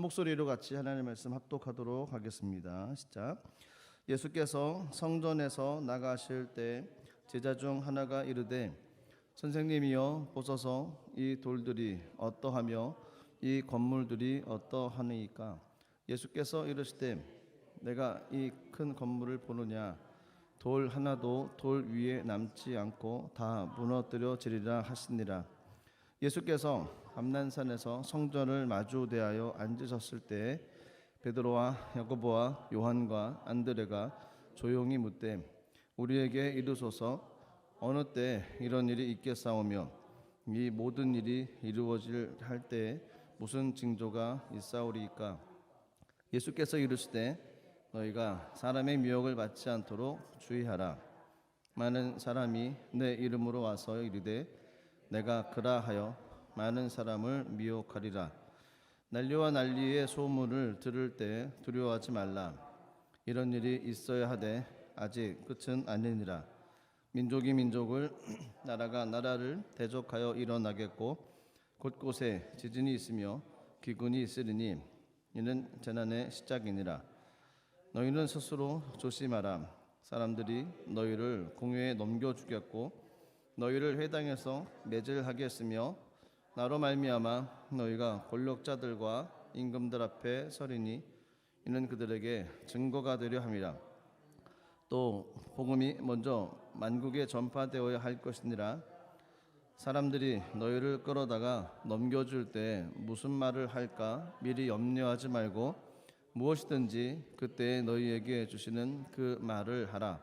목소리로 같이 하나님의 말씀 합독하도록 하겠습니다. 시작. 예수께서 성전에서 나가실 때 제자 중 하나가 이르되 선생님이여 보소서 이 돌들이 어떠하며 이 건물들이 어떠하니까. 예수께서 이르시되 내가 이 큰 건물을 보느냐 돌 하나도 돌 위에 남지 않고 다 무너뜨려지리라 하시니라. 예수께서 감난산에서 성전을 마주 대하여 앉으셨을 때 베드로와 야고보와 요한과 안드레가 조용히 묻되 우리에게 이르소서 어느 때 이런 일이 있겠사오며 이 모든 일이 이루어질 할 때에 무슨 징조가 있사오리이까. 예수께서 이르시되 너희가 사람의 미혹을 받지 않도록 주의하라. 많은 사람이 내 이름으로 와서 이르되 내가 그라하여 많은 사람을 미혹하리라. 난리와 난리의 소문을 들을 때 두려워하지 말라. 이런 일이 있어야 하되 아직 끝은 아니니라. 민족이 민족을 나라가 나라를 대적하여 일어나겠고 곳곳에 지진이 있으며 기근이 있으리니 이는 재난의 시작이니라. 너희는 스스로 조심하라. 사람들이 너희를 공회에 넘겨주겠고 너희를 회당에서 매질하게 했으며 나로 말미암아 너희가 권력자들과 임금들 앞에 서리니 이는 그들에게 증거가 되려 함이라. 또 복음이 먼저 만국에 전파되어야 할 것이니라. 사람들이 너희를 끌어다가 넘겨줄 때 무슨 말을 할까 미리 염려하지 말고 무엇이든지 그때 너희에게 주시는 그 말을 하라.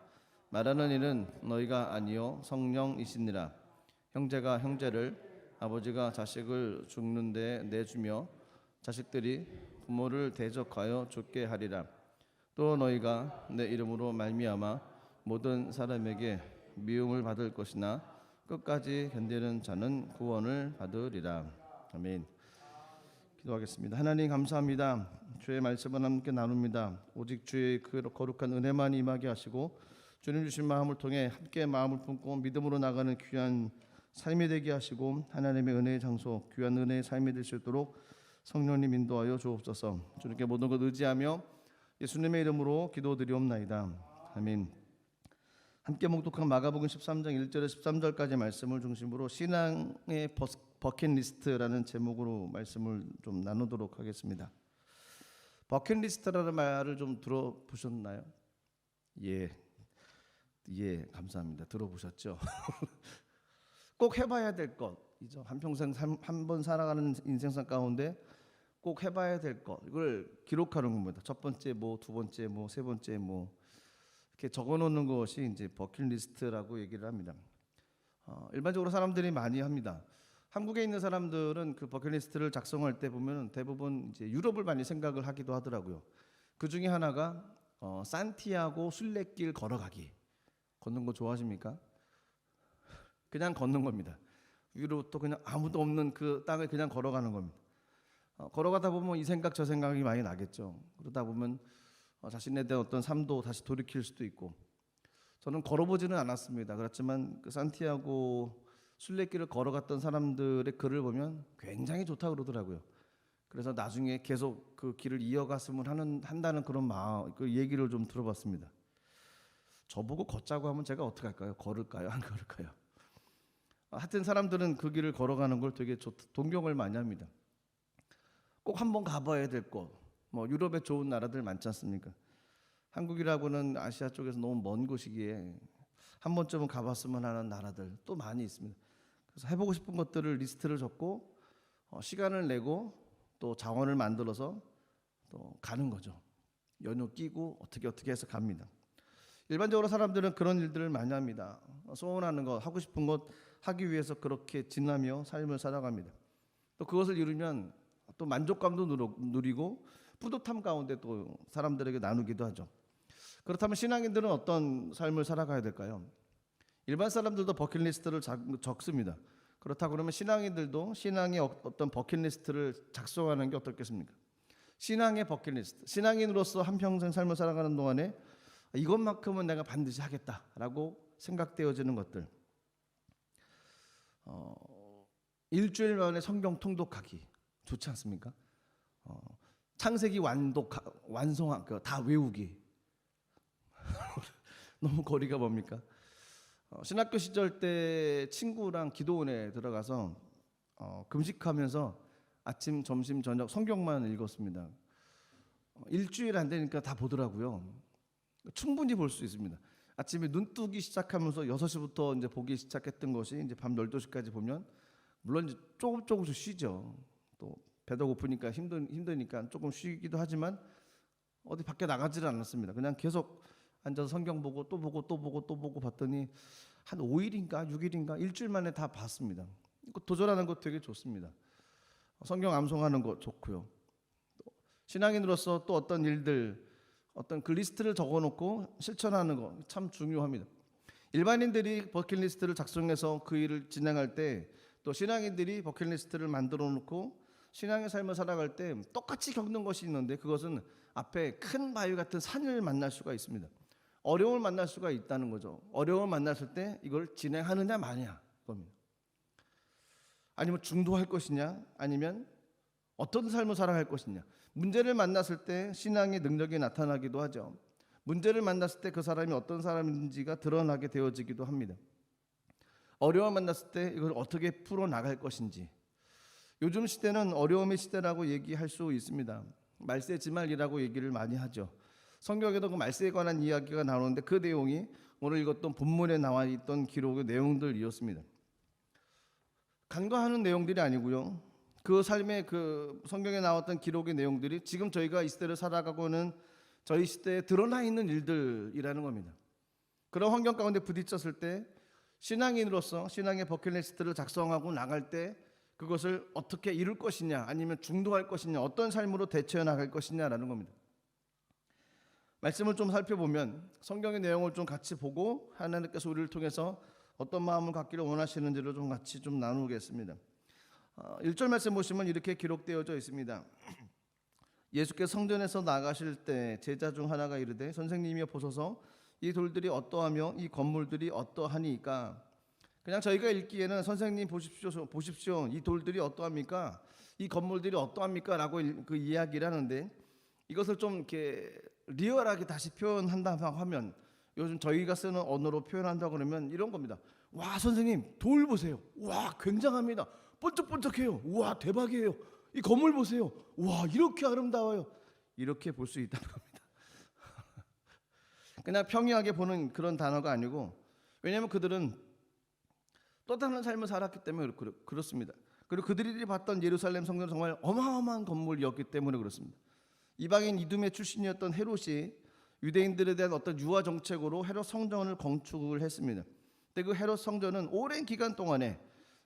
말하는 일은 너희가 아니요 성령이시니라. 형제가 형제를 아버지가 자식을 죽는 데 내주며 자식들이 부모를 대적하여 죽게 하리라. 또 너희가 내 이름으로 말미암아 모든 사람에게 미움을 받을 것이나 끝까지 견디는 자는 구원을 받으리라. 아멘. 기도하겠습니다. 하나님 감사합니다. 주의 말씀을 함께 나눕니다. 오직 주의 그 거룩한 은혜만 임하게 하시고 주님 주신 마음을 통해 함께 마음을 품고 믿음으로 나가는 귀한 삶이 되게 하시고 하나님의 은혜의 장소 귀한 은혜의 삶이 될 수 있도록 성령님 인도하여 주옵소서. 주님께 모든 것 의지하며 예수님의 이름으로 기도드리옵나이다. 아멘. 함께 목독한 마가복음 13장 1절에서 13절까지 말씀을 중심으로 신앙의 버킷리스트라는 제목으로 말씀을 좀 나누도록 하겠습니다. 버킷리스트라는 말을 좀 들어보셨나요? 예, 감사합니다. 들어보셨죠? 꼭 해봐야 될 것이죠. 한평생 한 번 살아가는 인생상 가운데 꼭 해봐야 될 것, 이걸 기록하는 겁니다. 첫 번째 뭐, 두 번째 뭐, 세 번째 뭐 이렇게 적어놓는 것이 이제 버킷리스트라고 얘기를 합니다. 일반적으로 사람들이 많이 합니다. 한국에 있는 사람들은 그 버킷리스트를 작성할 때 보면 대부분 이제 유럽을 많이 생각을 하기도 하더라고요. 그 중에 하나가 산티아고 순례길 걸어가기. 걷는 거 좋아하십니까? 그냥 걷는 겁니다. 위로부터 그냥 아무도 없는 그 땅을 그냥 걸어가는 겁니다. 걸어가다 보면 이 생각 저 생각이 많이 나겠죠. 그러다 보면 자신에 대한 어떤 삶도 다시 돌이킬 수도 있고. 저는 걸어보지는 않았습니다. 그렇지만 그 산티아고 순례길을 걸어갔던 사람들의 글을 보면 굉장히 좋다고 그러더라고요. 그래서 나중에 계속 그 길을 이어갔으면 한다는 그런 마음, 그 얘기를 좀 들어봤습니다. 저보고 걷자고 하면 제가 어떻게 할까요? 걸을까요? 안 걸을까요? 하여튼 사람들은 그 길을 걸어가는 걸 되게 동경을 많이 합니다. 꼭 한번 가봐야 될 곳, 뭐 유럽에 좋은 나라들 많지 않습니까? 한국이라고는 아시아 쪽에서 너무 먼 곳이기에 한 번쯤은 가봤으면 하는 나라들 또 많이 있습니다. 그래서 해보고 싶은 것들을 리스트를 적고 시간을 내고 또 자원을 만들어서 또 가는 거죠. 연휴 끼고 어떻게 해서 갑니다. 일반적으로 사람들은 그런 일들을 많이 합니다. 소원하는 것, 하고 싶은 것 하기 위해서 그렇게 지나며 삶을 살아갑니다. 또 그것을 이루면 또 만족감도 누리고 뿌듯함 가운데 또 사람들에게 나누기도 하죠. 그렇다면 신앙인들은 어떤 삶을 살아가야 될까요? 일반 사람들도 버킷리스트를 적습니다. 그렇다고 그러면 신앙인들도 신앙의 어떤 버킷리스트를 작성하는 게 어떻겠습니까? 신앙의 버킷리스트, 신앙인으로서 한평생 삶을 살아가는 동안에 이것만큼은 내가 반드시 하겠다라고 생각되어지는 것들. 일주일 만에 성경 통독하기 좋지 않습니까? 창세기 완성한 다 외우기. 너무 거리가 뭡니까? 신학교 시절 때 친구랑 기도원에 들어가서 금식하면서 아침, 점심, 저녁 성경만 읽었습니다. 일주일 안 되니까 다 보더라고요. 충분히 볼 수 있습니다. 아침에 눈 뜨기 시작하면서 6시부터 이제 보기 시작했던 것이 이제 밤 12시까지 보면 물론 이제 조금씩 쉬죠. 또 배도 고프니까 힘드니까 조금 쉬기도 하지만 어디 밖에 나가지를 않았습니다. 그냥 계속 앉아서 성경 보고 또 보고 봤더니 한 5일인가 6일인가 일주일 만에 다 봤습니다. 도전하는 거 되게 좋습니다. 성경 암송하는 거 좋고요. 신앙인으로서 또 어떤 일들, 어떤 그 리스트를 적어놓고 실천하는 거 참 중요합니다. 일반인들이 버킷리스트를 작성해서 그 일을 진행할 때, 또 신앙인들이 버킷리스트를 만들어 놓고 신앙의 삶을 살아갈 때 똑같이 겪는 것이 있는데, 그것은 앞에 큰 바위 같은 산을 만날 수가 있습니다. 어려움을 만날 수가 있다는 거죠. 어려움을 만났을 때 이걸 진행하느냐 마냐 겁니다. 아니면 중도할 것이냐, 아니면 어떤 삶을 살아갈 것이냐. 문제를 만났을 때 신앙의 능력이 나타나기도 하죠. 문제를 만났을 때 그 사람이 어떤 사람인지가 드러나게 되어지기도 합니다. 어려움을 만났을 때 이걸 어떻게 풀어나갈 것인지. 요즘 시대는 어려움의 시대라고 얘기할 수 있습니다. 말세지말이라고 얘기를 많이 하죠. 성경에도 그 말세에 관한 이야기가 나오는데 그 내용이 오늘 읽었던 본문에 나와 있던 기록의 내용들이었습니다. 강조하는 내용들이 아니고요. 그 삶의 그 성경에 나왔던 기록의 내용들이 지금 저희가 이 시대를 살아가고는 저희 시대에 드러나 있는 일들이라는 겁니다. 그런 환경 가운데 부딪혔을 때 신앙인으로서 신앙의 버킷리스트를 작성하고 나갈 때 그것을 어떻게 이룰 것이냐, 아니면 중도할 것이냐, 어떤 삶으로 대처해 나갈 것이냐라는 겁니다. 말씀을 좀 살펴보면 성경의 내용을 좀 같이 보고 하나님께서 우리를 통해서 어떤 마음을 갖기를 원하시는지를 좀 같이 좀 나누겠습니다. 1절 말씀 보시면 이렇게 기록되어져 있습니다. 예수께서 성전에서 나가실 때 제자 중 하나가 이르되 선생님이여 보소서 이 돌들이 어떠하며 이 건물들이 어떠하니까. 그냥 저희가 읽기에는 선생님 보십시오 이 돌들이 어떠합니까, 이 건물들이 어떠합니까 라고 그 이야기를 하는데, 이것을 좀 이렇게 리얼하게 다시 표현한다 하면, 요즘 저희가 쓰는 언어로 표현한다 그러면 이런 겁니다. 와 선생님 돌 보세요. 와 굉장합니다. 번쩍번쩍해요. 와 대박이에요. 이 건물 보세요. 와 이렇게 아름다워요. 이렇게 볼 수 있다는 겁니다. 그냥 평이하게 보는 그런 단어가 아니고, 왜냐하면 그들은 또 다른 삶을 살았기 때문에 그렇습니다. 그리고 그들이 봤던 예루살렘 성전은 정말 어마어마한 건물이었기 때문에 그렇습니다. 이방인 이두메 출신이었던 헤롯이 유대인들에 대한 어떤 유화 정책으로 헤롯 성전을 건축을 했습니다. 근데 그 헤롯 성전은 오랜 기간 동안에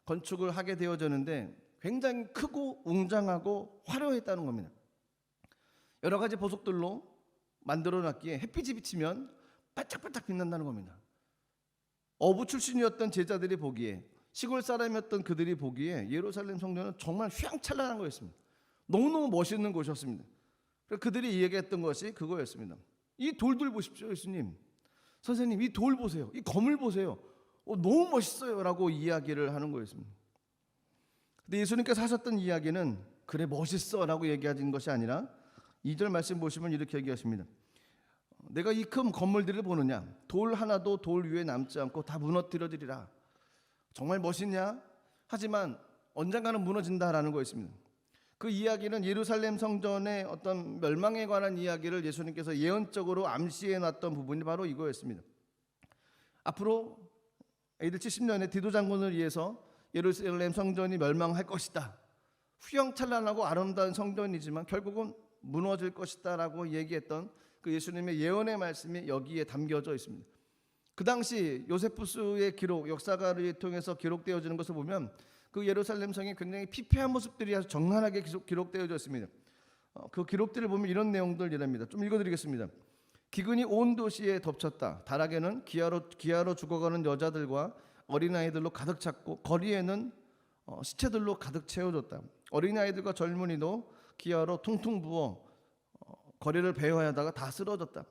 건축을 하게 되어졌는데 굉장히 크고 웅장하고 화려했다는 겁니다. 여러 가지 보석들로 만들어놨기에 햇빛이 비치면 반짝반짝 빛난다는 겁니다. 어부 출신이었던 제자들이 보기에, 시골 사람이었던 그들이 보기에 예루살렘 성전은 정말 휘황찬란한 거였습니다. 너무너무 멋있는 곳이었습니다. 그들이 이야기했던 것이 그거였습니다. 이 돌들 보십시오 예수님, 선생님 이 돌 보세요, 이 건물 보세요, 너무 멋있어요 라고 이야기를 하는 거였습니다. 근데 예수님께서 하셨던 이야기는 그래 멋있어 라고 얘기하신 것이 아니라 2절 말씀 보시면 이렇게 얘기하십니다. 내가 이 큰 건물들을 보느냐, 돌 하나도 돌 위에 남지 않고 다 무너뜨려지리라. 정말 멋있냐? 하지만 언젠가는 무너진다라는 거였습니다. 그 이야기는 예루살렘 성전의 어떤 멸망에 관한 이야기를 예수님께서 예언적으로 암시해 놨던 부분이 바로 이거였습니다. 앞으로 AD 70년에 디도 장군을 위해서 예루살렘 성전이 멸망할 것이다. 휘황찬란하고 아름다운 성전이지만 결국은 무너질 것이다 라고 얘기했던 그 예수님의 예언의 말씀이 여기에 담겨져 있습니다. 그 당시 요세푸스의 기록, 역사가를 통해서 기록되어지는 것을 보면 그 예루살렘 성이 굉장히 피폐한 모습들이 아주 정갈하게 기록되어져 있습니다. 그 기록들을 보면 이런 내용들이랍니다. 좀 읽어드리겠습니다. 기근이 온 도시에 덮쳤다. 다락에는 기아로 죽어가는 여자들과 어린아이들로 가득 찼고 거리에는 시체들로 가득 채워졌다. 어린아이들과 젊은이도 기아로 퉁퉁 부어 거리를 배회하다가 다 쓰러졌다.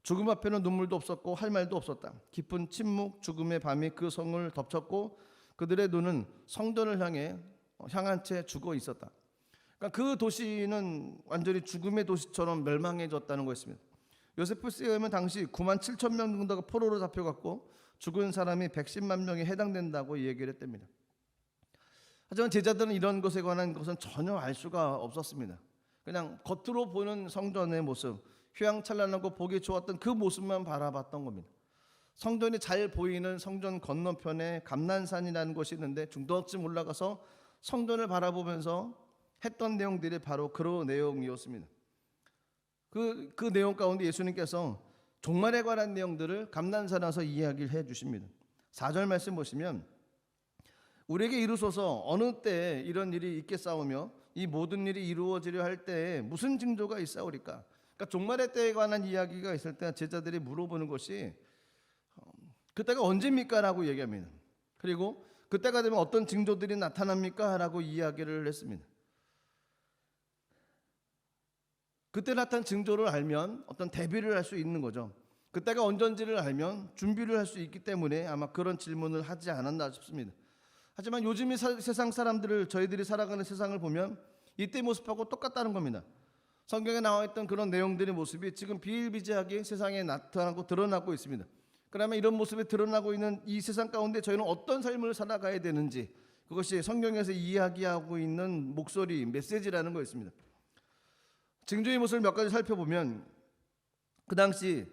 죽음 앞에는 눈물도 없었고 할 말도 없었다. 깊은 침묵, 죽음의 밤이 그 성을 덮쳤고 그들의 눈은 성전을 향한 채 죽어 있었다. 그러니까 그 도시는 완전히 죽음의 도시처럼 멸망해졌다는 거였습니다. 요세푸스에 의하면 당시 9만 7천 명 정도가 포로로 잡혀갔고 죽은 사람이 110만 명에 해당된다고 얘기를 했답니다. 하지만 제자들은 이런 것에 관한 것은 전혀 알 수가 없었습니다. 그냥 겉으로 보는 성전의 모습, 휘황찬란하고 보기 좋았던 그 모습만 바라봤던 겁니다. 성전이 잘 보이는 성전 건너편에 감난산이라는 곳이 있는데 중도쯤 올라가서 성전을 바라보면서 했던 내용들이 바로 그런 내용이었습니다. 그 내용 가운데 예수님께서 종말에 관한 내용들을 감난산에서 이야기를 해 주십니다. 4절 말씀 보시면 우리에게 이루소서 어느 때에 이런 일이 있겠사오며 이 모든 일이 이루어지려 할 때에 무슨 징조가 있사오리까. 그러니까 종말의 때에 관한 이야기가 있을 때 제자들이 물어보는 것이 그때가 언제입니까? 라고 얘기합니다. 그리고 그때가 되면 어떤 징조들이 나타납니까? 라고 이야기를 했습니다. 그때 나타난 징조를 알면 어떤 대비를 할 수 있는 거죠. 그때가 언젠지를 알면 준비를 할 수 있기 때문에 아마 그런 질문을 하지 않았나 싶습니다. 하지만 요즘 이 세상 사람들을 저희들이 살아가는 세상을 보면 이때 모습하고 똑같다는 겁니다. 성경에 나와 있던 그런 내용들의 모습이 지금 비일비재하게 세상에 나타나고 드러나고 있습니다. 그러면 이런 모습이 드러나고 있는 이 세상 가운데 저희는 어떤 삶을 살아가야 되는지, 그것이 성경에서 이야기하고 있는 목소리, 메시지라는 거였습니다. 징조의 모습을 몇 가지 살펴보면 그 당시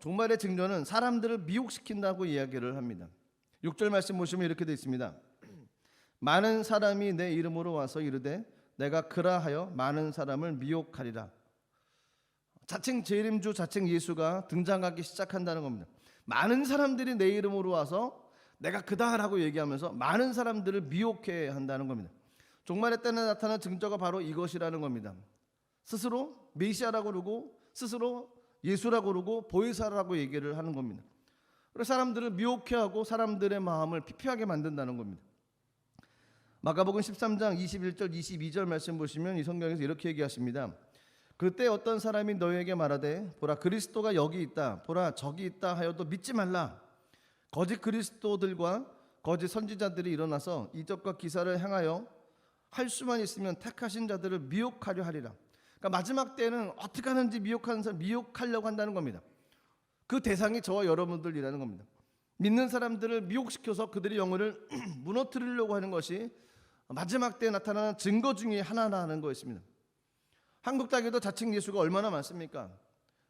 종말의 징조는 사람들을 미혹시킨다고 이야기를 합니다. 6절 말씀 보시면 이렇게 되어 있습니다. 많은 사람이 내 이름으로 와서 이르되 내가 그라하여 많은 사람을 미혹하리라. 자칭 재림주, 자칭 예수가 등장하기 시작한다는 겁니다. 많은 사람들이 내 이름으로 와서 내가 그다라고 얘기하면서 많은 사람들을 미혹해 한다는 겁니다. 종말의 때에 나타난 징조가 바로 이것이라는 겁니다. 스스로 메시아라고 그러고 스스로 예수라고 그러고 보혜사라고 얘기를 하는 겁니다. 그래서 사람들을 미혹해하고 사람들의 마음을 피폐하게 만든다는 겁니다. 마가복음 13장 21절 22절 말씀 보시면 이 성경에서 이렇게 얘기하십니다. 그때 어떤 사람이 너희에게 말하되 보라 그리스도가 여기 있다 보라 저기 있다 하여도 믿지 말라. 거짓 그리스도들과 거짓 선지자들이 일어나서 이적과 기사를 행하여 할 수만 있으면 택하신 자들을 미혹하려 하리라. 그러니까 마지막 때는 어떻게 하는지 미혹하는 사람, 미혹하려고 한다는 겁니다. 그 대상이 저와 여러분들이라는 겁니다. 믿는 사람들을 미혹시켜서 그들의 영혼을 무너뜨리려고 하는 것이 마지막 때에 나타나는 증거 중에 하나라는 거였습니다. 한국 땅에도 자칭 예수가 얼마나 많습니까?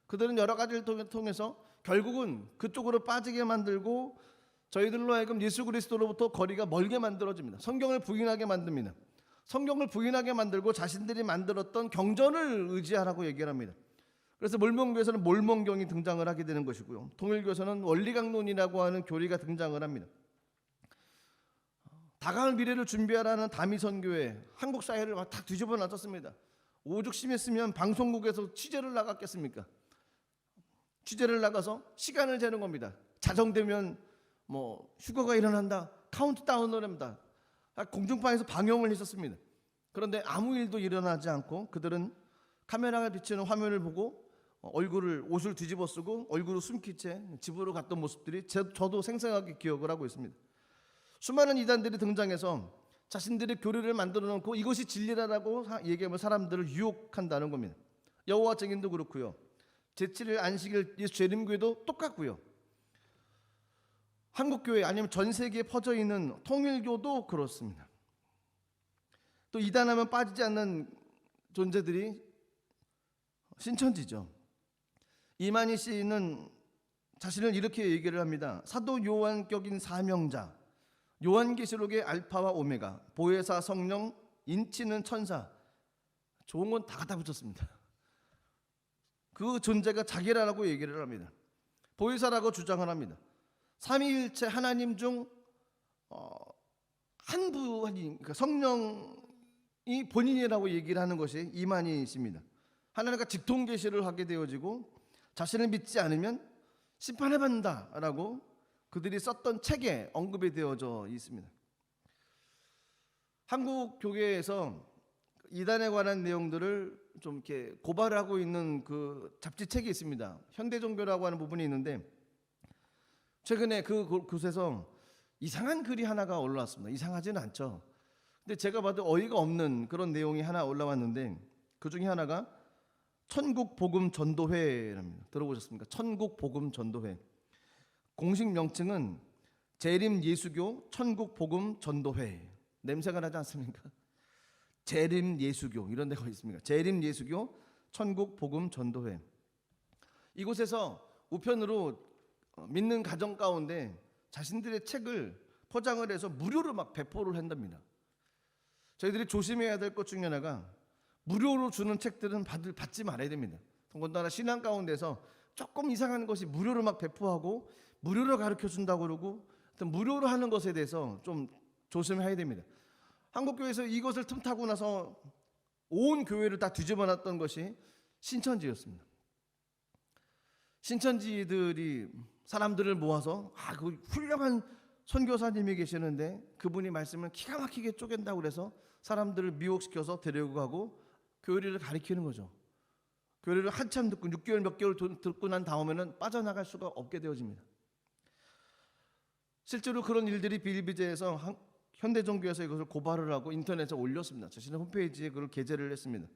그들은 여러 가지를 통해서 결국은 그쪽으로 빠지게 만들고 저희들로 하여금 예수 그리스도로부터 거리가 멀게 만들어집니다. 성경을 부인하게 만듭니다. 성경을 부인하게 만들고 자신들이 만들었던 경전을 의지하라고 얘기를 합니다. 그래서 몰몬교에서는 몰몬경이 등장을 하게 되는 것이고요. 통일교에서는 원리강론이라고 하는 교리가 등장을 합니다. 다가올 미래를 준비하라는 다미선교회 한국 사회를 다 뒤집어 놨었습니다. 오죽 심했으면 방송국에서 취재를 나갔겠습니까? 취재를 나가서 시간을 재는 겁니다. 자정되면 뭐 휴거가 일어난다, 카운트다운을 합니다. 공중파에서 방영을 했었습니다. 그런데 아무 일도 일어나지 않고 그들은 카메라가 비치는 화면을 보고 얼굴을 옷을 뒤집어 쓰고 얼굴을 숨긴 채 집으로 갔던 모습들이 저도 생생하게 기억을 하고 있습니다. 수많은 이단들이 등장해서 자신들의 교리를 만들어 놓고 이것이 진리라고 얘기하면 사람들을 유혹한다는 겁니다. 여호와 증인도 그렇고요. 제7일 안식일 예수 재림교회도 똑같고요. 한국교회 아니면 전 세계에 퍼져 있는 통일교도 그렇습니다. 또 이단하면 빠지지 않는 존재들이 신천지죠. 이만희 씨는 자신을 이렇게 얘기를 합니다. 사도 요한격인 사명자, 요한계시록의 알파와 오메가, 보혜사 성령, 인치는 천사. 좋은 건 다 갖다 붙였습니다. 그 존재가 자기라고 얘기를 합니다. 보혜사라고 주장을 합니다. 삼위일체 하나님 중 한 분이, 그러니까 성령이 본인이라고 얘기를 하는 것이 이만희 씨입니다. 하나님과 직통계시를 하게 되어지고 자신을 믿지 않으면 심판을 받는다라고 그들이 썼던 책에 언급이 되어져 있습니다. 한국 교계에서 이단에 관한 내용들을 좀 이렇게 고발하고 있는 그 잡지책이 있습니다. 현대종교라고 하는 부분이 있는데 최근에 그곳에서 이상한 글이 하나가 올라왔습니다. 이상하지는 않죠. 근데 제가 봐도 어이가 없는 그런 내용이 하나 올라왔는데 그 중에 하나가 천국 복음 전도회랍니다. 들어보셨습니까? 천국 복음 전도회. 공식 명칭은 재림 예수교 천국 복음 전도회. 냄새가 나지 않습니까? 재림 예수교 이런 데가 있습니까? 재림 예수교 천국 복음 전도회. 이곳에서 우편으로 믿는 가정 가운데 자신들의 책을 포장을 해서 무료로 막 배포를 한답니다. 저희들이 조심해야 될 것 중에 하나가 무료로 주는 책들은 받지 말아야 됩니다. 더군다나 신앙 가운데서 조금 이상한 것이 무료로 막 배포하고 무료로 가르쳐 준다고 그러고 무료로 하는 것에 대해서 좀 조심해야 됩니다. 한국교회에서 이것을 틈타고 나서 온 교회를 다 뒤집어 놨던 것이 신천지였습니다. 신천지들이 사람들을 모아서 그 훌륭한 선교사님이 계시는데 그분이 말씀을 기가 막히게 쪼갠다고 그래서 사람들을 미혹시켜서 데리고 가고 교리를 가리키는 거죠. 교리를 한참 듣고 6개월 몇 개월 듣고 난 다음에는 빠져나갈 수가 없게 되어집니다. 실제로 그런 일들이 비일비재해서 현대종교에서 이것을 고발을 하고 인터넷에 올렸습니다. 자신의 홈페이지에 그걸 게재를 했습니다.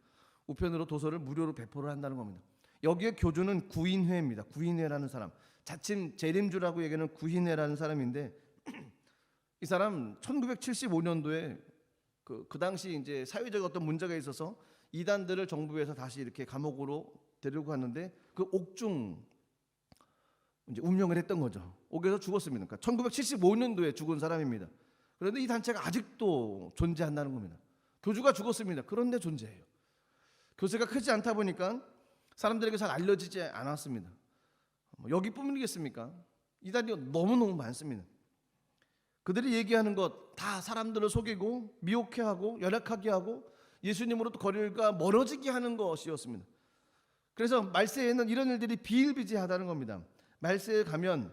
우편으로 도서를 무료로 배포를 한다는 겁니다. 여기에 교주는 구인회입니다. 구인회라는 사람, 자칭 재림주라고 얘기하는 구인회라는 사람인데 이 사람 1975년도에 그 당시 이제 사회적 어떤 문제가 있어서 이단들을 정부에서 다시 이렇게 감옥으로 데리고 갔는데 그 옥중 이제 운명을 했던 거죠. 옥에서 죽었습니다. 그러니까 1975년도에 죽은 사람입니다. 그런데 이 단체가 아직도 존재한다는 겁니다. 교주가 죽었습니다. 그런데 존재해요. 교세가 크지 않다 보니까 사람들에게 잘 알려지지 않았습니다. 여기뿐이겠습니까? 이단이 너무너무 많습니다. 그들이 얘기하는 것 다 사람들을 속이고 미혹해 하고 연약하게 하고 예수님으로부터 거리가 멀어지게 하는 것이었습니다. 그래서 말세에는 이런 일들이 비일비재하다는 겁니다. 말세에 가면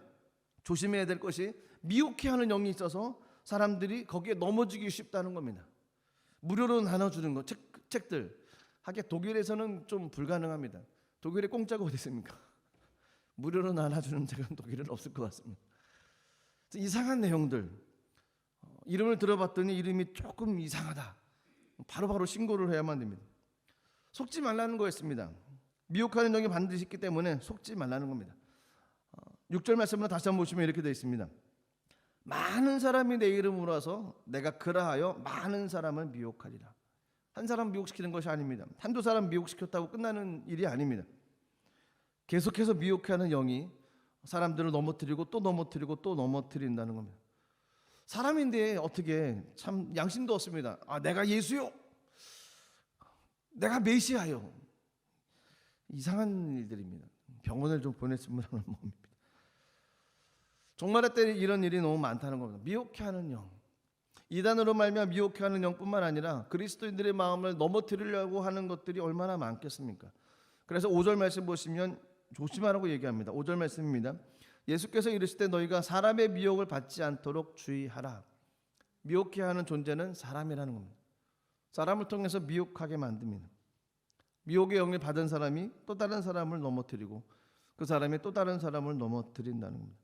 조심해야 될 것이 미혹해 하는 영이 있어서 사람들이 거기에 넘어지기 쉽다는 겁니다. 무료로 나눠주는 것, 책들. 하긴 독일에서는 좀 불가능합니다. 독일에 공짜가 어디 있습니까? 무료로 나눠주는 책은 독일은 없을 것 같습니다. 이상한 내용들. 이름을 들어봤더니 이름이 조금 이상하다. 바로바로 신고를 해야만 됩니다. 속지 말라는 거였습니다. 미혹하는 영이 반드시 있기 때문에 속지 말라는 겁니다. 6절 말씀을 다시 한번 보시면 이렇게 되어 있습니다. 많은 사람이 내 이름으로 와서 내가 그라하여 많은 사람을 미혹하리라. 한 사람 미혹시키는 것이 아닙니다. 한두 사람 미혹시켰다고 끝나는 일이 아닙니다. 계속해서 미혹하는 영이 사람들을 넘어뜨리고 또 넘어뜨리고 또 넘어뜨린다는 겁니다. 사람인데 어떻게 참 양심도 없습니다. 내가 예수요, 내가 메시아요. 이상한 일들입니다. 병원을 좀 보냈으면 하는 마음입니다. 종말의 때 이런 일이 너무 많다는 겁니다. 미혹해하는 영, 이단으로 말미암아 미혹해하는 영뿐만 아니라 그리스도인들의 마음을 넘어뜨리려고 하는 것들이 얼마나 많겠습니까? 그래서 5절 말씀 보시면 조심하라고 얘기합니다. 5절 말씀입니다. 예수께서 이르실 때 너희가 사람의 미혹을 받지 않도록 주의하라. 미혹해하는 존재는 사람이라는 겁니다. 사람을 통해서 미혹하게 만듭니다. 미혹의 영을 받은 사람이 또 다른 사람을 넘어뜨리고 그 사람이 또 다른 사람을 넘어뜨린다는 겁니다.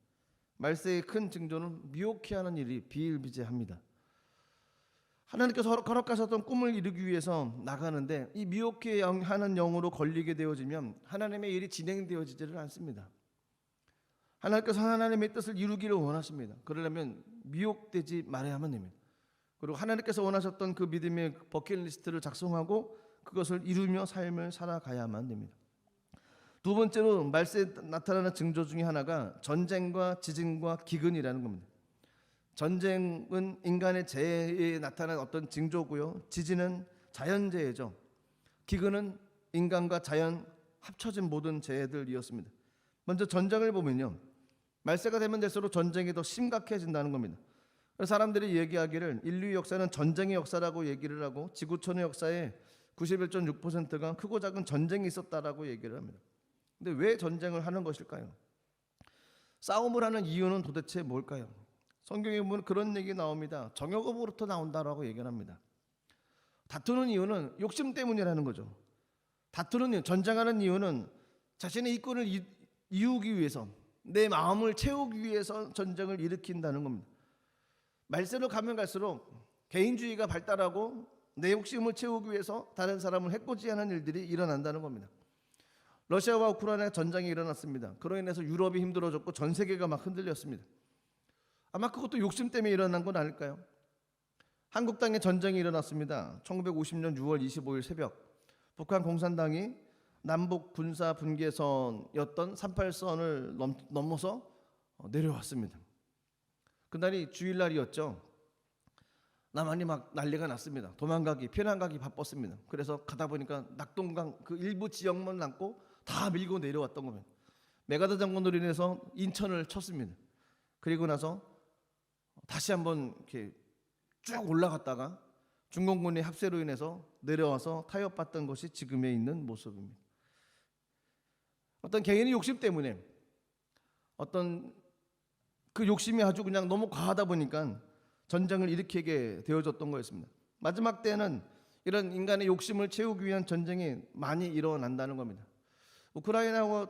말세의 큰 징조는 미혹해하는 일이 비일비재합니다. 하나님께서 허락하셨던 꿈을 이루기 위해서 나가는데 이 미혹해하는 영으로 걸리게 되어지면 하나님의 일이 진행되어지지를 않습니다. 하나님께서 하나님의 뜻을 이루기를 원하십니다. 그러려면 미혹되지 말아야만 됩니다. 그리고 하나님께서 원하셨던 그 믿음의 버킷리스트를 작성하고 그것을 이루며 삶을 살아가야만 됩니다. 두 번째로 말세에 나타나는 징조 중에 하나가 전쟁과 지진과 기근이라는 겁니다. 전쟁은 인간의 재해에 나타난 어떤 징조고요. 지진은 자연재해죠. 기근은 인간과 자연 합쳐진 모든 재해들이었습니다. 먼저 전쟁을 보면요, 말세가 되면 될수록 전쟁이 더 심각해진다는 겁니다. 그래서 사람들이 얘기하기를 인류 역사는 전쟁의 역사라고 얘기를 하고 지구촌의 역사에 91.6%가 크고 작은 전쟁이 있었다라고 얘기를 합니다. 근데 왜 전쟁을 하는 것일까요? 싸움을 하는 이유는 도대체 뭘까요? 성경에 보면 그런 얘기 나옵니다. 정욕으로부터 나온다라고 얘기를 합니다. 다투는 이유는 욕심 때문이라는 거죠. 다투는 이유, 전쟁하는 이유는 자신의 이권을 이루기 위해서, 내 마음을 채우기 위해서 전쟁을 일으킨다는 겁니다. 말세로 가면 갈수록 개인주의가 발달하고 내 욕심을 채우기 위해서 다른 사람을 해코지하는 일들이 일어난다는 겁니다. 러시아와 우크라이나 전쟁이 일어났습니다. 그로 인해서 유럽이 힘들어졌고 전 세계가 막 흔들렸습니다. 아마 그것도 욕심 때문에 일어난 건 아닐까요? 한국 땅에 전쟁이 일어났습니다. 1950년 6월 25일 새벽 북한 공산당이 남북 군사 분계선이었던 38선을 넘어서 내려왔습니다. 그날이 주일날이었죠. 남한이 막 난리가 났습니다. 도망가기, 피난가기 바빴습니다. 그래서 가다 보니까 낙동강 그 일부 지역만 남고 다 밀고 내려왔던 겁니다. 메가더 장군으로 인해서 인천을 쳤습니다. 그리고 나서 다시 한번 이렇게 쭉 올라갔다가 중공군의 합세로 인해서 내려와서 타협받던 것이 지금에 있는 모습입니다. 어떤 개인의 욕심 때문에 어떤 그 욕심이 아주 그냥 너무 과하다 보니까 전쟁을 일으키게 되어졌던 거였습니다. 마지막 때는 이런 인간의 욕심을 채우기 위한 전쟁이 많이 일어난다는 겁니다. 우크라이나와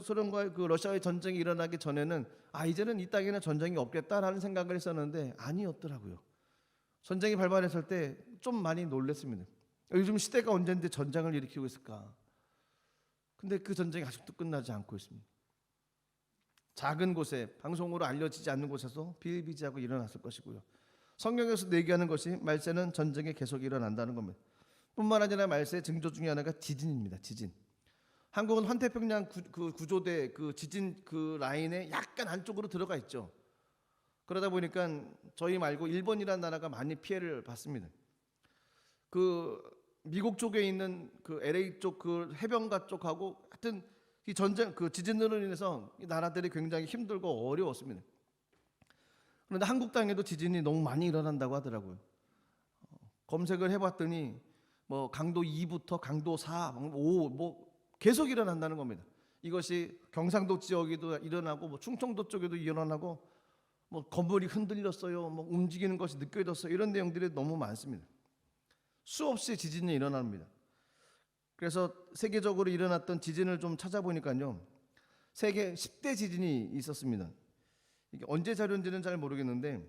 소련과 그 러시아의 전쟁이 일어나기 전에는 이제는 이 땅에는 전쟁이 없겠다라는 생각을 했었는데 아니었더라고요. 전쟁이 발발했을 때 좀 많이 놀랐습니다. 요즘 시대가 언젠데 전쟁을 일으키고 있을까? 근데 그 전쟁이 아직도 끝나지 않고 있습니다. 작은 곳에 방송으로 알려지지 않는 곳에서 비일비재하고 일어났을 것이고요. 성경에서 얘기하는 것이 말세는 전쟁이 계속 일어난다는 겁니다. 뿐만 아니라 말세의 징조 중에 하나가 지진입니다. 지진. 한국은 환태평양 구조대 그 지진 그 라인에 약간 안쪽으로 들어가 있죠. 그러다 보니까 저희 말고 일본이라는 나라가 많이 피해를 받습니다. 그 미국 쪽에 있는 그 LA 쪽 그 해변가 쪽하고 하여튼 이 전쟁 그 지진으로 인해서 이 나라들이 굉장히 힘들고 어려웠습니다. 그런데 한국 땅에도 지진이 너무 많이 일어난다고 하더라고요. 검색을 해봤더니 뭐 강도 2부터 강도 4, 5 뭐 계속 일어난다는 겁니다. 이것이 경상도 지역에도 일어나고 뭐 충청도 쪽에도 일어나고 뭐 건물이 흔들렸어요. 뭐 움직이는 것이 느껴졌어요. 이런 내용들이 너무 많습니다. 수없이 지진이 일어납니다. 그래서 세계적으로 일어났던 지진을 좀 찾아보니까요. 세계 10대 지진이 있었습니다. 이게 언제 자료인지는 잘 모르겠는데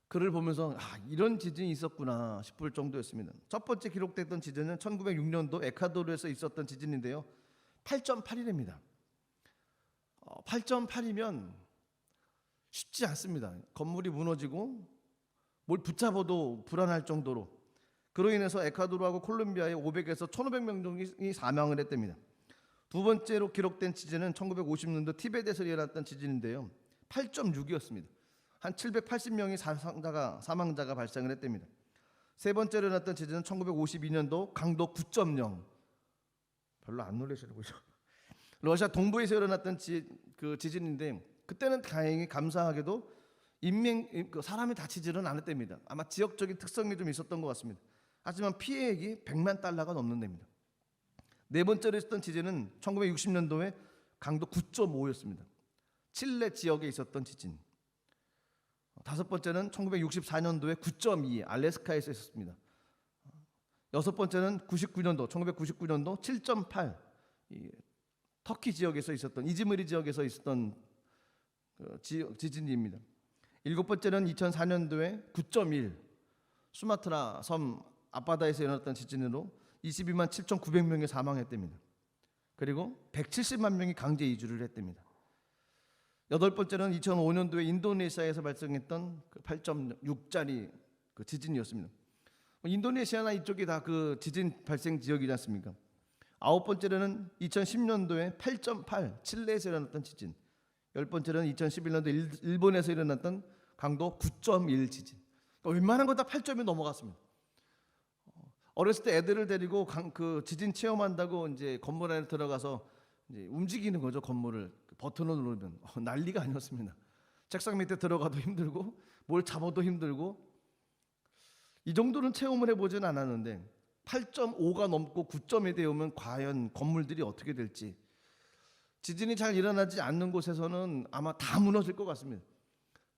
글을 보면서 이런 지진이 있었구나 싶을 정도였습니다. 첫 번째 기록됐던 지진은 1906년도 에콰도르에서 있었던 지진인데요. 8.8이랍니다. 8.8이면 쉽지 않습니다. 건물이 무너지고 뭘 붙잡아도 불안할 정도로 그로 인해서 에콰도르하고 콜롬비아에 500에서 1,500명 정도가 사망을 했답니다. 두 번째로 기록된 지진은 1950년도 티베트에서 일어났던 지진인데요. 8.6이었습니다. 한 780명의 사망자가 발생을 했답니다. 세 번째로 일어났던 지진은 1952년도 강도 9.0. 별로 안 놀라시려고요. 러시아 동부에서 일어났던 지진인데 그때는 다행히 감사하게도 사람이 다치지는 않았답니다. 아마 지역적인 특성이 좀 있었던 것 같습니다. 하지만 피해액이 100만 달러가 넘는 데입니다. 네 번째로 있었던 지진은 1960년도에 강도 9.5였습니다. 칠레 지역에 있었던 지진. 다섯 번째는 1964년도에 9.2 알래스카에서 있었습니다. 여섯 번째는 1999년도 7.8 터키 지역에서 있었던 이즈미르 지역에서 있었던 지진입니다. 일곱 번째는 2004년도에 9.1 수마트라 섬 앞바다에서 일어났던 지진으로 22만 7,900명이 사망했답니다. 그리고 170만 명이 강제 이주를 했답니다. 여덟 번째는 2005년도에 인도네시아에서 발생했던 8.6짜리 그 지진이었습니다. 인도네시아나 이쪽이 다 그 지진 발생 지역이지 않습니까? 아홉 번째는 2010년도에 8.8 칠레에서 일어났던 지진. 열 번째는 2011년도 일본에서 일어났던 강도 9.1 지진. 그러니까 웬만한 거 다 8점이 넘어갔습니다. 어렸을 때 애들을 데리고 그 지진 체험한다고 이제 건물 안에 들어가서 이제 움직이는 거죠. 건물을 버튼을 누르면 난리가 아니었습니다. 책상 밑에 들어가도 힘들고 뭘 잡아도 힘들고 이 정도는 체험을 해보지는 않았는데 8.5가 넘고 9점이 되면 과연 건물들이 어떻게 될지 지진이 잘 일어나지 않는 곳에서는 아마 다 무너질 것 같습니다.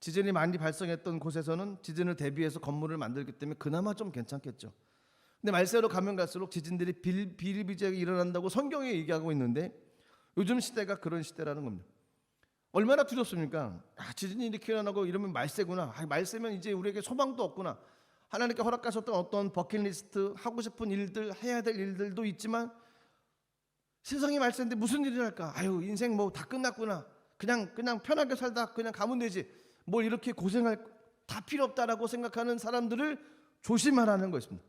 지진이 많이 발생했던 곳에서는 지진을 대비해서 건물을 만들기 때문에 그나마 좀 괜찮겠죠. 근데 말세로 가면 갈수록 지진들이 비일비재하게 일어난다고 성경에 얘기하고 있는데 요즘 시대가 그런 시대라는 겁니다. 얼마나 두렵습니까? 지진이 이렇게 일어나고 이러면 말세구나. 말세면 이제 우리에게 소망도 없구나. 하나님께 허락하셨던 어떤 버킷리스트, 하고 싶은 일들, 해야 될 일들도 있지만 세상이 말세인데 무슨 일을 할까? 아유, 인생 뭐 다 끝났구나. 그냥 편하게 살다 그냥 가면 되지. 뭘 이렇게 고생할 다 필요 없다라고 생각하는 사람들을 조심하라는 것입니다.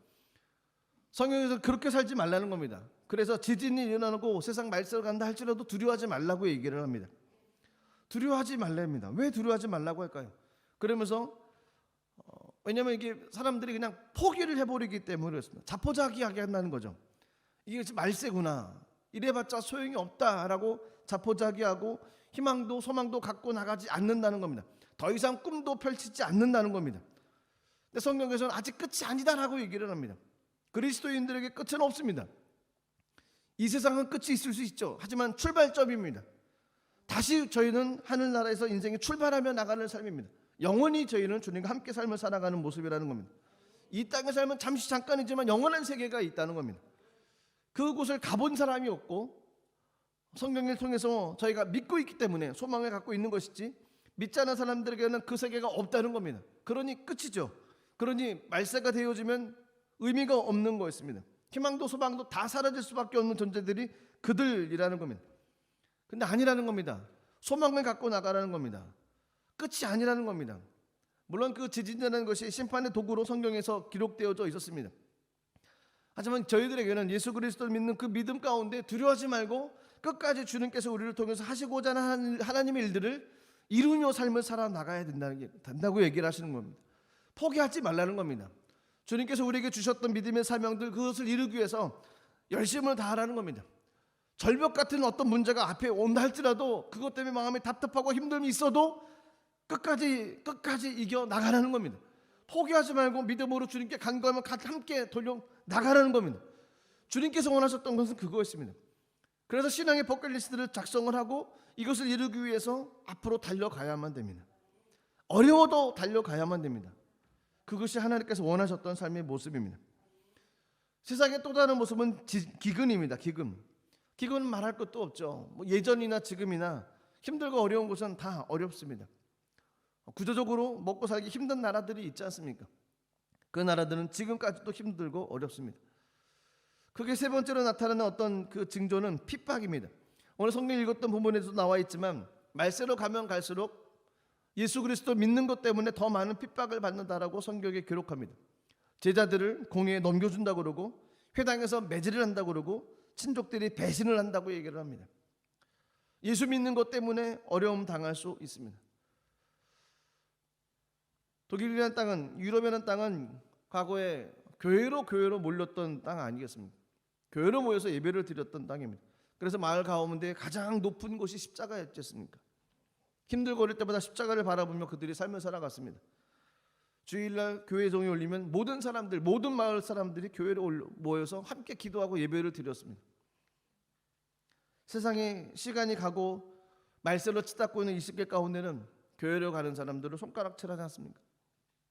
성경에서 그렇게 살지 말라는 겁니다. 그래서 지진이 일어나고 세상 말세로 간다 할지라도 두려워하지 말라고 얘기를 합니다. 두려워하지 말랍니다. 왜 두려워하지 말라고 할까요? 그러면서 왜냐하면 이게 사람들이 그냥 포기를 해버리기 때문에 그렇습니다. 자포자기하게 한다는 거죠. 이게 말세구나. 이래봤자 소용이 없다라고 자포자기하고 희망도 소망도 갖고 나가지 않는다는 겁니다. 더 이상 꿈도 펼치지 않는다는 겁니다. 근데 성경에서는 아직 끝이 아니다라고 얘기를 합니다. 그리스도인들에게 끝은 없습니다. 이 세상은 끝이 있을 수 있죠. 하지만 출발점입니다. 다시 저희는 하늘나라에서 인생이 출발하며 나가는 삶입니다. 영원히 저희는 주님과 함께 삶을 살아가는 모습이라는 겁니다. 이 땅의 삶은 잠시 잠깐이지만 영원한 세계가 있다는 겁니다. 그곳을 가본 사람이 없고 성경을 통해서 저희가 믿고 있기 때문에 소망을 갖고 있는 것이지 믿지 않은 사람들에게는 그 세계가 없다는 겁니다. 그러니 끝이죠. 그러니 말세가 되어지면 의미가 없는 거였습니다. 희망도 소망도 다 사라질 수밖에 없는 존재들이 그들이라는 겁니다. 근데 아니라는 겁니다. 소망을 갖고 나가라는 겁니다. 끝이 아니라는 겁니다. 물론 그 지진이라는 것이 심판의 도구로 성경에서 기록되어져 있었습니다. 하지만 저희들에게는 예수 그리스도를 믿는 그 믿음 가운데 두려워하지 말고 끝까지 주님께서 우리를 통해서 하시고자 하는 하나님의 일들을 이루며 삶을 살아나가야 된다고 얘기를 하시는 겁니다. 포기하지 말라는 겁니다. 주님께서 우리에게 주셨던 믿음의 사명들 그것을 이루기 위해서 열심을 다하라는 겁니다. 절벽 같은 어떤 문제가 앞에 온다 할지라도 그것 때문에 마음이 답답하고 힘듦이 있어도 끝까지 이겨 나가라는 겁니다. 포기하지 말고 믿음으로 주님께 간구하면 함께 돌려 나가라는 겁니다. 주님께서 원하셨던 것은 그거였습니다. 그래서 신앙의 버킷리스트를 작성을 하고 이것을 이루기 위해서 앞으로 달려가야만 됩니다. 어려워도 달려가야만 됩니다. 그것이 하나님께서 원하셨던 삶의 모습입니다. 세상의 또 다른 모습은 기근입니다. 기근은 말할 것도 없죠. 예전이나 지금이나 힘들고 어려운 곳은 다 어렵습니다. 구조적으로 먹고 살기 힘든 나라들이 있지 않습니까? 그 나라들은 지금까지도 힘들고 어렵습니다. 그게 세 번째로 나타나는 어떤 그 징조는 핍박입니다. 오늘 성경 읽었던 부분에도 나와 있지만 말세로 가면 갈수록 예수 그리스도 믿는 것 때문에 더 많은 핍박을 받는다라고 성경에 기록합니다. 제자들을 공회에 넘겨준다고 그러고 회당에서 매질을 한다고 그러고 친족들이 배신을 한다고 얘기를 합니다. 예수 믿는 것 때문에 어려움 당할 수 있습니다. 독일이라는 땅은 유럽이라는 땅은 과거에 교회로 몰렸던 땅 아니겠습니까? 교회로 모여서 예배를 드렸던 땅입니다. 그래서 마을 가운데 가장 높은 곳이 십자가였겠습니까? 힘들고 어릴 때마다 십자가를 바라보며 그들이 삶을 살아갔습니다. 주일날 교회 종이 울리면 모든 마을 사람들이 교회로 모여서 함께 기도하고 예배를 드렸습니다. 세상에 시간이 가고 말세로 치닫고 있는 이 시기 가운데는 교회로 가는 사람들을 손가락질 하지 않습니까?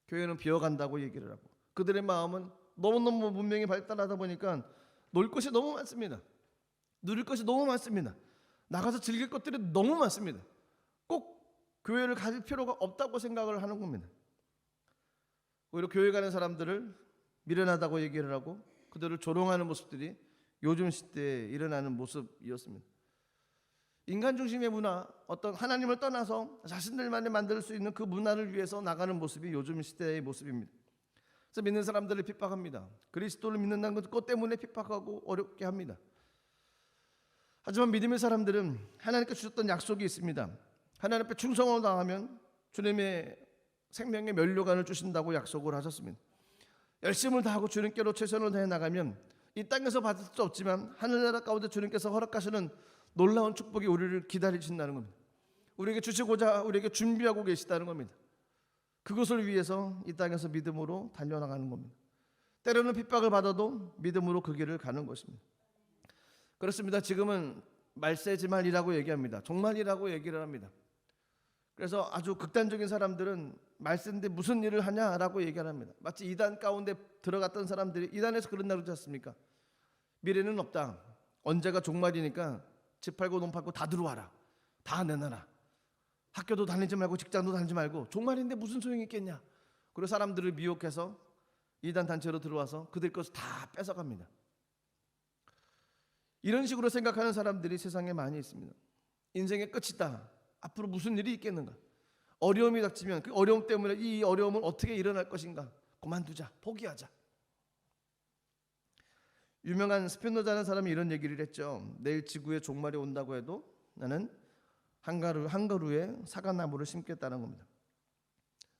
교회는 비어간다고 얘기를 하고 그들의 마음은 너무너무 문명이 발달하다 보니까 놀 것이 너무 많습니다. 누릴 것이 너무 많습니다. 나가서 즐길 것들이 너무 많습니다. 꼭 교회를 가질 필요가 없다고 생각을 하는 겁니다. 오히려 교회 가는 사람들을 미련하다고 얘기를 하고 그들을 조롱하는 모습들이 요즘 시대에 일어나는 모습이었습니다. 인간 중심의 문화, 어떤 하나님을 떠나서 자신들만이 만들 수 있는 그 문화를 위해서 나가는 모습이 요즘 시대의 모습입니다. 그래서 믿는 사람들을 핍박합니다. 그리스도를 믿는다는 것 때문에 핍박하고 어렵게 합니다. 하지만 믿음의 사람들은 하나님께 주셨던 약속이 있습니다. 하나님 앞에 충성을 다하면 주님의 생명의 면류관을 주신다고 약속을 하셨습니다. 열심을 다하고 주님께로 최선을 다해 나가면 이 땅에서 받을 수 없지만 하늘나라 가운데 주님께서 허락하시는 놀라운 축복이 우리를 기다리신다는 겁니다. 우리에게 주시고자 우리에게 준비하고 계시다는 겁니다. 그것을 위해서 이 땅에서 믿음으로 달려나가는 겁니다. 때로는 핍박을 받아도 믿음으로 그 길을 가는 것입니다. 그렇습니다. 지금은 말세지만이라고 얘기합니다. 종말이라고 얘기를 합니다. 그래서 아주 극단적인 사람들은 말세인데 무슨 일을 하냐라고 얘기를 합니다. 마치 이단 가운데 들어갔던 사람들이 이단에서 그런 날 그러지 않습니까? 미래는 없다. 언제가 종말이니까 집 팔고 논 팔고 다 들어와라. 다 내놔라. 학교도 다니지 말고 직장도 다니지 말고 종말인데 무슨 소용이 있겠냐. 그리고 사람들을 미혹해서 이단 단체로 들어와서 그들 것을 다 뺏어갑니다. 이런 식으로 생각하는 사람들이 세상에 많이 있습니다. 인생의 끝이다. 앞으로 무슨 일이 있겠는가. 어려움이 닥치면 그 어려움 때문에 이 어려움은 어떻게 일어날 것인가. 그만두자. 포기하자. 유명한 스피노자라는 사람이 이런 얘기를 했죠. 내일 지구에 종말이 온다고 해도 나는 한 그루에 사과나무를 심겠다는 겁니다.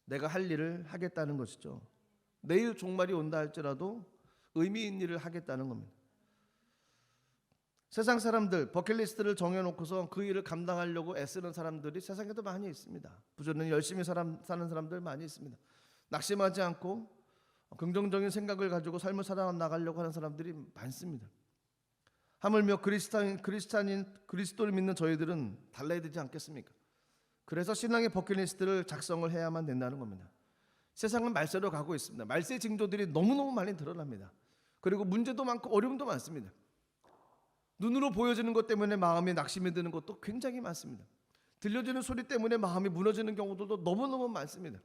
내가 할 일을 하겠다는 것이죠. 내일 종말이 온다 할지라도 의미 있는 일을 하겠다는 겁니다. 세상 사람들 버킷리스트를 정해놓고서 그 일을 감당하려고 애쓰는 사람들이 세상에도 많이 있습니다. 부지런히 열심히 사는 사람들 많이 있습니다. 낙심하지 않고 긍정적인 생각을 가지고 삶을 살아나가려고 하는 사람들이 많습니다. 하물며 그리스도를 믿는 저희들은 달라야 되지 않겠습니까? 그래서 신앙의 버킷리스트를 작성을 해야만 된다는 겁니다. 세상은 말세로 가고 있습니다. 말세 징조들이 너무너무 많이 드러납니다. 그리고 문제도 많고 어려움도 많습니다. 눈으로 보여지는 것 때문에 마음이 낙심이 드는 것도 굉장히 많습니다. 들려지는 소리 때문에 마음이 무너지는 경우도 너무너무 많습니다.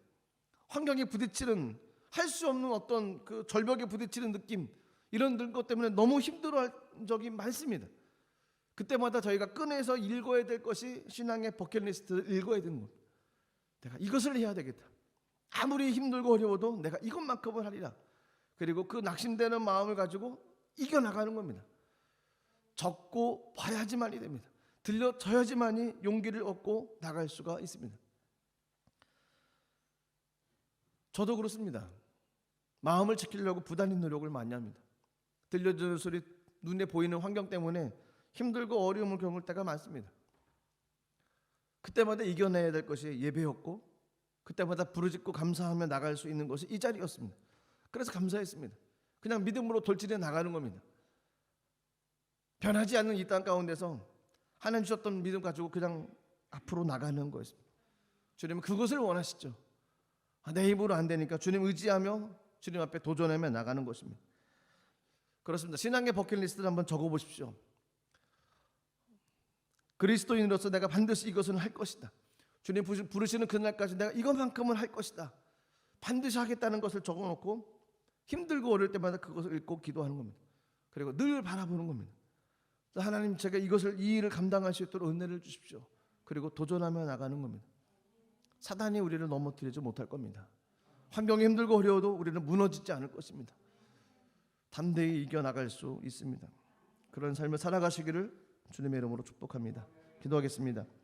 환경에 부딪히는 할 수 없는 어떤 그 절벽에 부딪히는 느낌, 이런 것 때문에 너무 힘들어할 적이 많습니다. 그때마다 저희가 꺼내서 읽어야 될 것이 신앙의 버킷리스트를 읽어야 되는 겁니다. 내가 이것을 해야 되겠다. 아무리 힘들고 어려워도 내가 이것만큼은 하리라. 그리고 그 낙심되는 마음을 가지고 이겨나가는 겁니다. 적고 봐야지만이 됩니다. 들려져야지만이 용기를 얻고 나갈 수가 있습니다. 저도 그렇습니다. 마음을 지키려고 부단히 노력을 많이 합니다. 들려주는 소리, 눈에 보이는 환경 때문에 힘들고 어려움을 겪을 때가 많습니다. 그때마다 이겨내야 될 것이 예배였고, 그때마다 부르짖고 감사하며 나갈 수 있는 것이 이 자리였습니다. 그래서 감사했습니다. 그냥 믿음으로 돌진해 나가는 겁니다. 변하지 않는 이 땅 가운데서 하나님 주셨던 믿음 가지고 그냥 앞으로 나가는 거였습니다. 주님은 그것을 원하시죠. 내 힘으로 안 되니까 주님 의지하며 주님 앞에 도전하며 나가는 것입니다. 그렇습니다. 신앙의 버킷리스트를 한번 적어보십시오. 그리스도인으로서 내가 반드시 이것은 할 것이다. 주님 부르시는 그날까지 내가 이것만큼은 할 것이다. 반드시 하겠다는 것을 적어놓고 힘들고 어려울 때마다 그것을 읽고 기도하는 겁니다. 그리고 늘 바라보는 겁니다. 하나님, 제가 이 일을 감당할 수 있도록 은혜를 주십시오. 그리고 도전하며 나가는 겁니다. 사단이 우리를 넘어뜨리지 못할 겁니다. 환경이 힘들고 어려워도 우리는 무너지지 않을 것입니다. 담대히 이겨나갈 수 있습니다. 그런 삶을 살아가시기를 주님의 이름으로 축복합니다. 기도하겠습니다.